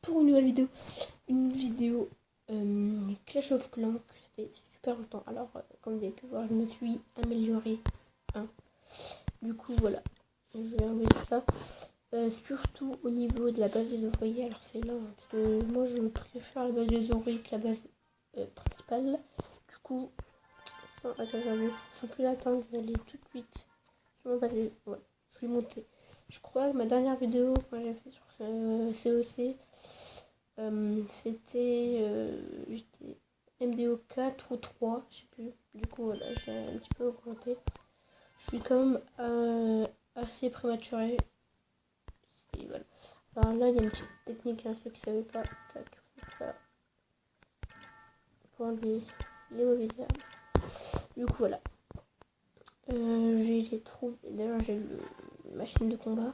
pour une nouvelle vidéo. Une vidéo Clash of Clans que ça fait super longtemps. Alors, comme vous avez pu voir, je me suis améliorée. Hein. Du coup, voilà. Je vais enlever tout ça. Surtout au niveau de la base des ouvriers. Alors, c'est là, hein, parce que moi, je préfère la base des ouvriers que la base principale. Du coup, sans plus attendre, je vais aller tout de suite sur ma base. Ouais, je vais monter. Je crois que ma dernière vidéo quand j'ai fait sur COC, c'était j'étais MDO 4 ou 3, je sais plus. Du coup, voilà, j'ai un petit peu augmenté. Je suis quand même assez prématuré. Et voilà. Alors là, il y a une petite technique, hein, ceux qui ne savaient pas. Tac, ça. Pour enlever les mauvaises herbes. Du coup, voilà. J'ai les troupes. D'ailleurs, j'ai le machine de combat.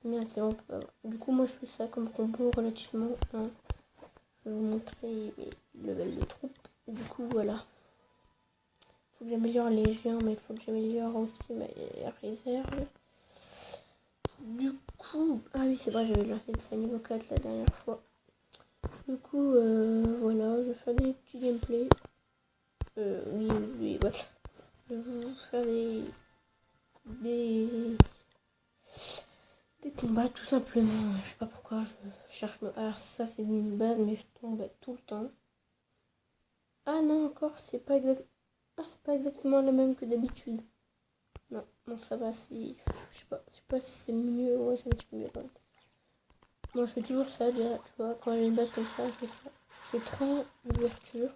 Merde, c'est vraiment pas. Du coup, moi, je fais ça comme combo relativement. Hein. Je vais vous montrer mes levels de troupes. Du coup, voilà. Faut que j'améliore les géants, mais il faut que j'améliore aussi ma réserve. Du coup, ah oui, c'est vrai, j'avais lancé ça niveau 4 la dernière fois. Du coup, voilà, je vais faire des petits gameplays. Oui, voilà. Je vais vous faire des combats tout simplement. Je sais pas pourquoi je cherche. Alors, ça, c'est une base, mais je tombe tout le temps. Ah non, encore, c'est pas exactement la même que d'habitude. Non, ça va, si. Je sais pas si c'est mieux. Ouais, c'est un petit peu mieux quand même. Moi, je fais toujours ça, déjà, tu vois, quand j'ai une base comme ça, je fais ça. Je fais 3 ouvertures.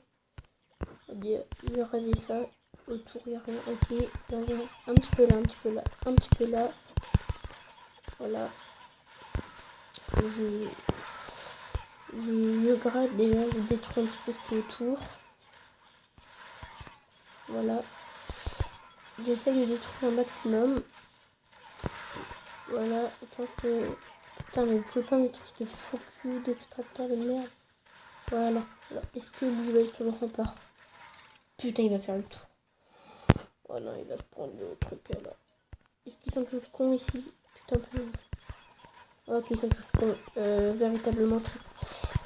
Je vais raser ça. Autour, il n'y a rien. Ok, un petit peu là, un petit peu là, un petit peu là. Voilà. Je gratte déjà, je détruis un petit peu ce qui est autour. Voilà. J'essaie de détruire un maximum. Voilà. Attends, putain, mais vous pouvez pas me détruire ce faux cul d'extracteur de merde. Voilà. Est-ce que lui va être sur le rempart? Putain, il va faire le tour. Oh non, il va se prendre le truc là. Est-ce qu'ils sont tous cons ici? Putain, plus. Ok, ils sont tous cons. Véritablement très.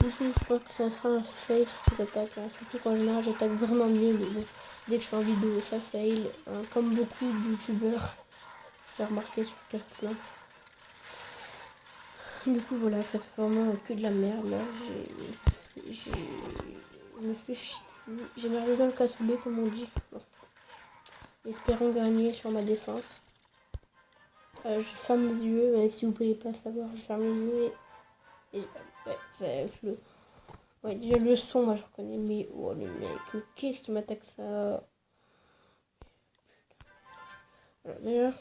Du coup, je pense que ça sera un fail sur cette attaque. Hein. Surtout qu'en général, j'attaque vraiment mieux. Mais bon, dès que je suis en vidéo, ça fail. Hein. Comme beaucoup de youtubeurs. Je l'ai remarqué sur Clash of Clans. Du coup, voilà, ça fait vraiment que de la merde. Là, je me fais chier. J'ai merdé dans le cassoulet, comme on dit. Bon. Espérons gagner sur ma défense. Je ferme les yeux, mais si vous ne pouvez pas savoir, je ferme les yeux et ouais, c'est le. Ouais, déjà le son, moi je reconnais, mais oh le mec, qu'est-ce qui m'attaque ça? D'ailleurs,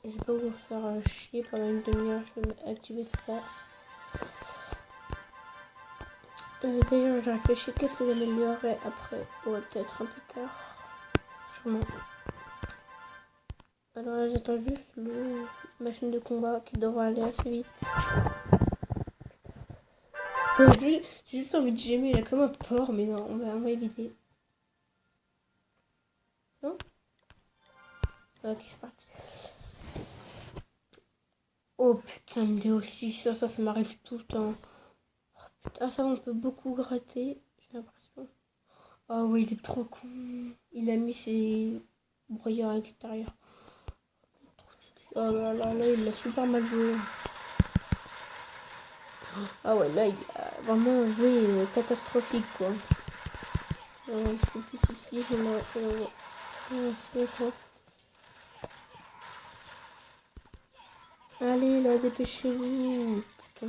je vais pas vous faire chier pendant une demi-heure, je vais activer ça. D'ailleurs, j'ai réfléchi, qu'est-ce que j'améliorerais après? Ouais, peut-être un peu tard. Sûrement. Alors là, j'attends juste le machine de combat qui devrait aller assez vite. J'ai juste envie de gémir, il a comme un porc, mais non, on va éviter. C'est bon? Ok, c'est parti. Oh putain, mais aussi, ça m'arrive tout le temps. Oh, putain, ça va, on peut beaucoup gratter, j'ai l'impression. Ah oui, il est trop con. Il a mis ses broyeurs à l'extérieur. Oh là là, il l'a super mal joué. Ah ouais, là, il a vraiment joué catastrophique, quoi. Un petit peu plus ici, je vais c'est quoi. Allez, là, dépêchez-vous. Putain,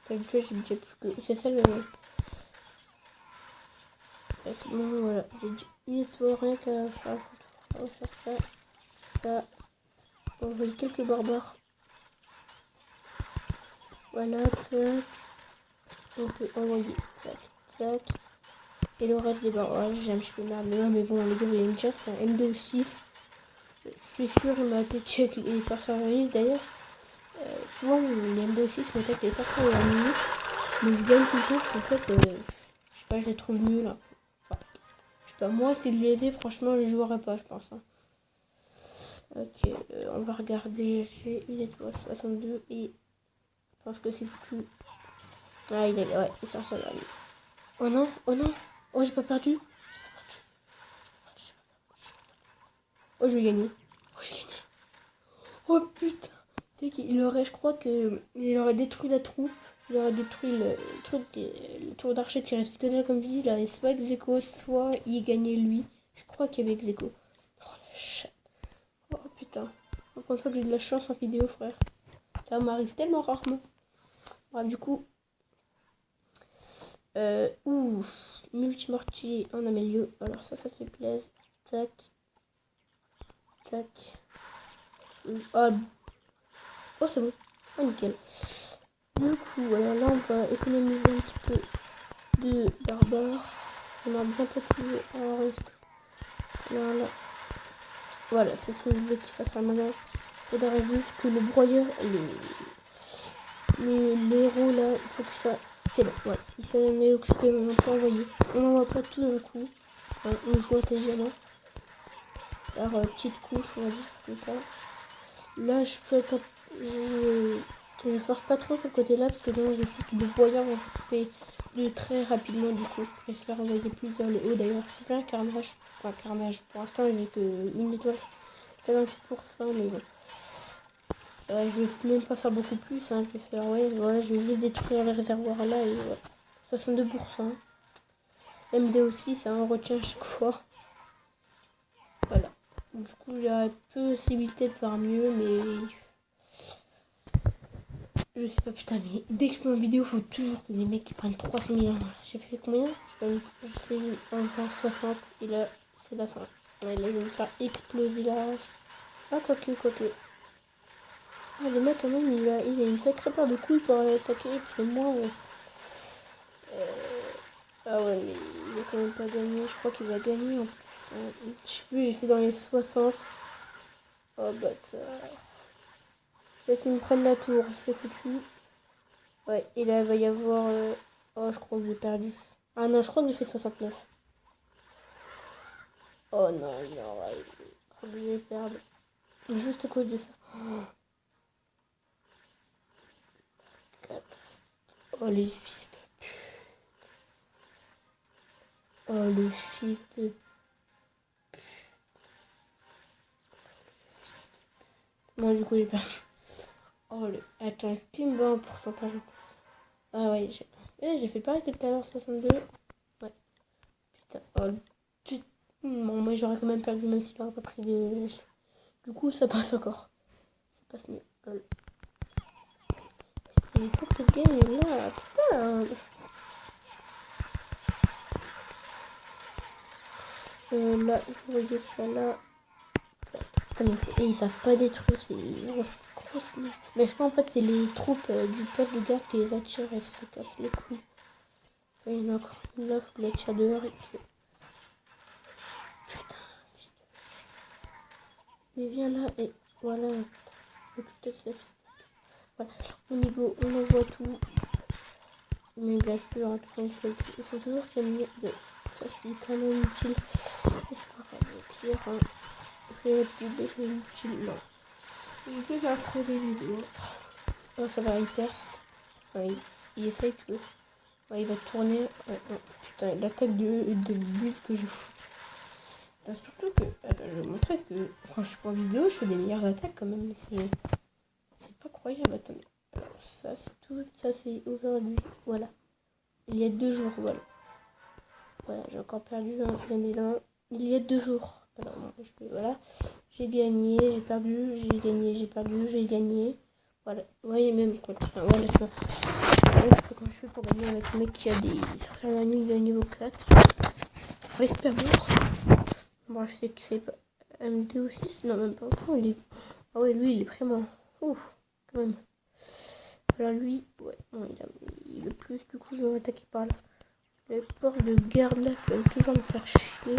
j'ai déjà plus que. C'est ça le. Ah, c'est bon, voilà. J'ai déjà une étoile, rien qu'à faire. On va faire ça. On va envoyer quelques barbares. Voilà, tac. On peut envoyer tac. Et le reste des barbares, j'ai un petit peu merde. Mais bon, les gars, vous allez me dire, c'est un MD6. Je suis sûr, il m'a été check les sorcières réunis d'ailleurs. Souvent, les MD6 m'attaquent les sorcières de la nuit. Mais je gagne tout le temps, en fait, je sais pas, je les trouve nuls. Hein. Enfin, je sais pas, moi, s'ils les aient, franchement, je jouerais pas, je pense. Hein. Ok, on va regarder. J'ai une étoile 62 et pense que c'est foutu. Ah, ouais, il sort ça là. Oh non, oh non. Oh, j'ai pas perdu. Oh, je vais gagner. Oh, j'ai gagné. Oh putain. Tu sais qu'il aurait, je crois que il aurait détruit la troupe. Il aurait détruit le truc, le tour d'archer qui reste que là, comme je dis, là. Et soit ex-aequo, soit il gagnait lui. Je crois qu'il y avait ex-aequo. Oh la chatte. Oh putain. Encore une fois que j'ai de la chance en vidéo, frère. Ça m'arrive tellement rarement. Bref, du coup. Multimortier en Amélio. Alors ça fait plaisir. Tac. Tac. Ah. Oh, c'est bon. Oh, nickel. Du coup, alors là, on va économiser un petit peu de barbares. On a bien pas tout en reste. Alors là. Voilà, c'est ce que je voulais qu'il fasse maintenant. Il faudrait juste que le broyeur, le héros là, il faut que ça. C'est bon, voilà. Il s'en est occupé, on peut envoyer. On n'envoie pas tout d'un coup. On joue intelligemment. Par petite couche, on va dire comme ça. Là, je peux être. Je force pas trop sur le côté là parce que donc je sais que le broyeur fait de très rapidement. Du coup, je préfère envoyer plus vers le haut. D'ailleurs, j'ai fait un carnage. Enfin, carnage. Pour l'instant, j'ai que une étoile. 56%, mais bon. Je vais même pas faire beaucoup plus. Hein. Je vais faire, ouais, voilà, je vais juste détruire les réservoirs là et voilà. 62%. MD aussi, ça en retient à chaque fois. Voilà. Du coup, j'ai peu possibilité de faire mieux, mais je sais pas, putain, mais dès que je fais une vidéo, faut toujours que les mecs qui prennent 300 000 ans. J'ai fait combien? Je fais enfin 60 et là, c'est la fin. Et là, je vais me faire exploser la race. Ah, quoique. Ah, le mec, quand même, il a une sacrée paire de couilles pour attaquer, parce que moi... Ah ouais, mais il va quand même pas gagner. Je crois qu'il va gagner en plus. Je sais plus, j'ai fait dans les 60. Oh, bâtard. Laisse me prendre la tour, c'est foutu. Ouais, et là, il va y avoir... Oh, je crois que j'ai perdu. Ah non, je crois que j'ai fait 69. Oh non, il en va. Je crois que je vais perdre. Juste à cause de ça. Oh, catastrophe. Oh, les fils de pute. Oh, le fils de... Bon, du coup, j'ai perdu. Oh, le... Attends, est-ce qu'il me bat un pourcentage en plus? Ah ouais, j'ai fait pareil que tout à l'heure, 62. Ouais. Putain, oh, putain. Bon, moi, j'aurais quand même perdu, même s'il n'aurait pas pris de... Du coup, ça passe encore. Ça passe mieux. Il faut que je gagne là. Putain. Là, je voyais ça là. Putain, mais ils savent pas détruire. C'est grosse. Mais je crois en fait, c'est les troupes du poste de garde qui les attirent et ça se casse les couilles. Il y en a encore une là, faut que je la tire dehors et que. Putain, fils de chien. Mais viens là et voilà. Peut-être ça. Voilà. Au niveau, on envoie tout. Mais bien sûr, il faut toujours qu'il y ait de... Ça, c'est quand même utile. Et c'est pas grave, au pire, hein. Je vais mettre des choses utiles. Non. Je vais faire creuser les vidéos. Oh, ça va, il perce. Ouais, il essaye que. Ouais, il va tourner. Ouais, non. Putain, l'attaque de but que j'ai foutu. Surtout que. Attends, je vais vous montrer que quand je suis pas en vidéo, je fais des meilleures attaques quand même. C'est pas croyable. Attendez. Alors, ça, c'est tout. Ça, c'est aujourd'hui. Voilà. Il y a 2 jours, voilà. Voilà, j'ai encore perdu bien évidemment. Il y a 2 jours. Alors, voilà. J'ai gagné, j'ai perdu, j'ai gagné, j'ai perdu, j'ai gagné. Voilà. Vous voyez même quand. Voilà, tu vois. Comment je fais pour gagner avec le mec qui a des sorcières de la nuit de niveau 4. Respect mort. Bref, c'est que c'est pas. MD aussi, non, même pas. Oh, il est... Ah ouais, lui, il est vraiment. Ouf, quand même. Alors lui, ouais, non, il a mis le plus, du coup, je vais attaquer par là. Les portes de garde là qui vont toujours me faire chier.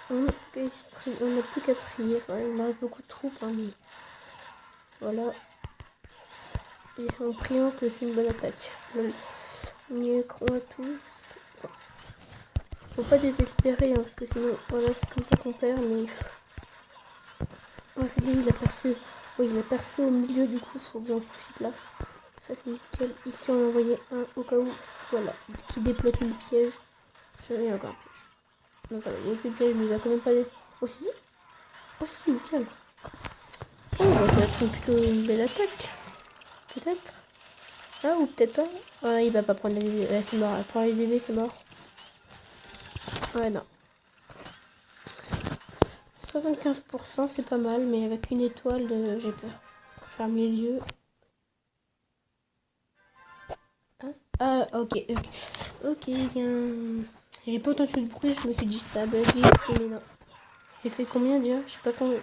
On n'a plus qu'à prier. Enfin, il m'arrive beaucoup de troupes, hein, mais voilà. Et en priant que c'est une bonne attaque. On y croit tous. Enfin, faut pas désespérer, hein, parce que sinon, voilà, c'est comme ça qu'on perd, mais. Oh, c'est bien, il a percé. Oui, il a percé au milieu, du coup, faut que j'en profite là. Ça, c'est nickel. Ici, on a envoyé un au cas où. Voilà, qui déploie tout le piège. Il y a encore un piège. Non, ça va, il y a plus de piège, mais il va quand même pas... Oh, si. Oh, si, nickel. Oh, bah, ça va être plutôt une belle attaque. Peut-être. Ah, ou peut-être pas. Ah, il va pas prendre la DB. C'est mort. Pour la SDB, c'est mort. Ouais, non. 75%, c'est pas mal, mais avec une étoile, j'ai peur. Je ferme les yeux. Hein? Ah, ok. Ok, bien. J'ai pas entendu de bruit, je me suis dit ça a bugué, mais non. J'ai fait combien déjà? Je sais pas combien.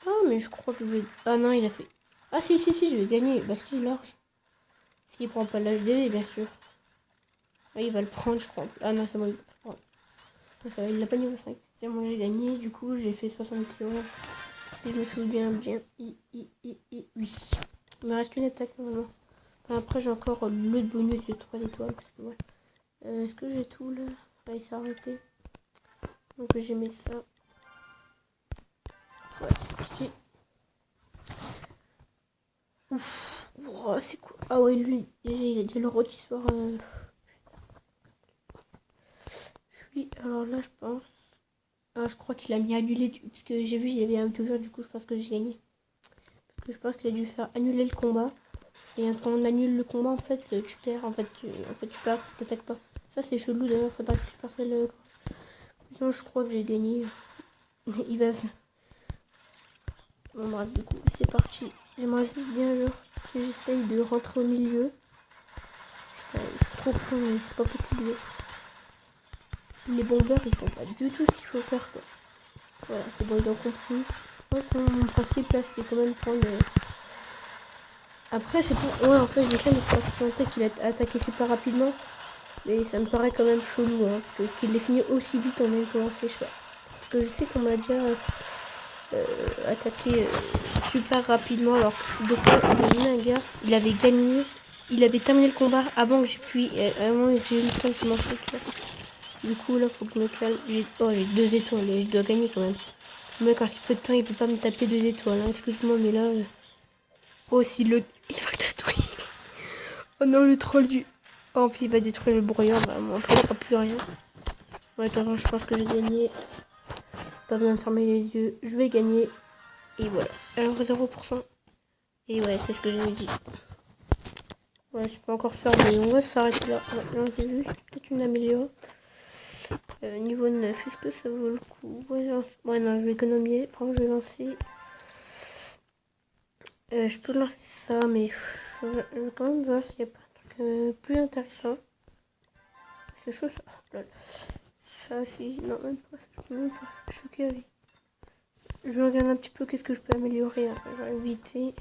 Ah, mais je crois que je vais. Ah non, il a fait. Ah, si, je vais gagner parce qu'il est large. S'il prend pas l'HD, bien sûr. Ah, il va le prendre, je crois. Ah non, c'est bon, il va le prendre. Ah, ça va, il l'a pas niveau 5. Tiens, moi j'ai gagné, du coup j'ai fait 71. Si je me souviens bien. Oui. Il me reste une attaque normalement. Enfin, après j'ai encore le bonus de 3 étoiles. Parce que, ouais. Est-ce que j'ai tout là? Ah, il s'est arrêté. Donc j'ai mis ça. Ouais, c'est parti. Ouf. Oh, c'est quoi? Ah ouais, lui, déjà il a dit le rôtisseur. Alors là, je pense. Ah, je crois qu'il a mis annuler. Parce que j'ai vu, il y avait un toujours, du coup, je pense que j'ai gagné. Parce que je pense qu'il a dû faire annuler le combat. Et quand on annule le combat, en fait, tu perds. En fait, tu perds, t'attaques pas. Ça, c'est chelou d'ailleurs, faudra que tu passes le. Sinon, je crois que j'ai gagné. Il va. Bon, bref, du coup, c'est parti. J'aimerais juste bien, genre, que j'essaye de rentrer au milieu. Putain, c'est trop con, mais c'est pas possible. Les bombeurs, ils font pas du tout ce qu'il faut faire, quoi. Voilà, c'est bon, ils ont compris. Moi, mon principe là, c'est quand même prendre. Après, c'est pas. Ouais, en fait, je dis ça, mais c'est parce que je sentais qu'il a attaqué super rapidement. Mais ça me paraît quand même chelou, hein, qu'il l'ait fini aussi vite en ayant commencé, je sais pas. Parce que je sais qu'on m'a déjà attaqué super rapidement. Alors, des fois, il y a un gars, il avait gagné, il avait terminé le combat avant que j'ai pu. Avant que j'ai eu le temps de commencer tout ça. Du coup, là, faut que je me calme. J'ai 2 étoiles et je dois gagner quand même. Le mec, en si peu de temps, il peut pas me taper 2 étoiles. Hein. Excuse-moi, mais là. Oh, si le. Il va le détruire. Oh non, le troll du. Oh, en plus, il va détruire le brouillard. Bah, bon, après, il n'y aura plus rien. Ouais, attends, je pense que j'ai gagné. Pas besoin de fermer les yeux. Je vais gagner. Et voilà. Alors, 0%. Et ouais, c'est ce que j'avais dit. Ouais, je peux encore faire, mais on va s'arrêter là. Ouais, là, c'est juste peut-être une amélioration. Niveau 9, est-ce que ça vaut le coup? Ouais, non, je vais économiser. Par contre, je vais lancer. Je peux lancer ça, mais je vais quand même voir s'il n'y a pas un truc plus intéressant. C'est ça, ça. Oh, lol. Ça, si. Non, même pas. Ça, je peux même pas. Je suis choquée avec. Je regarde un petit peu qu'est-ce que je peux améliorer. J'arrive vite fait.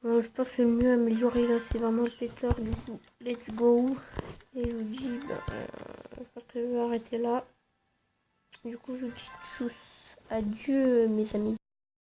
Je pense que le mieux améliorer là, c'est vraiment le pétard. Du coup, let's go. Et je vous dis, je pense que je vais arrêter là. Du coup, je vous dis tchuss. Adieu, mes amis.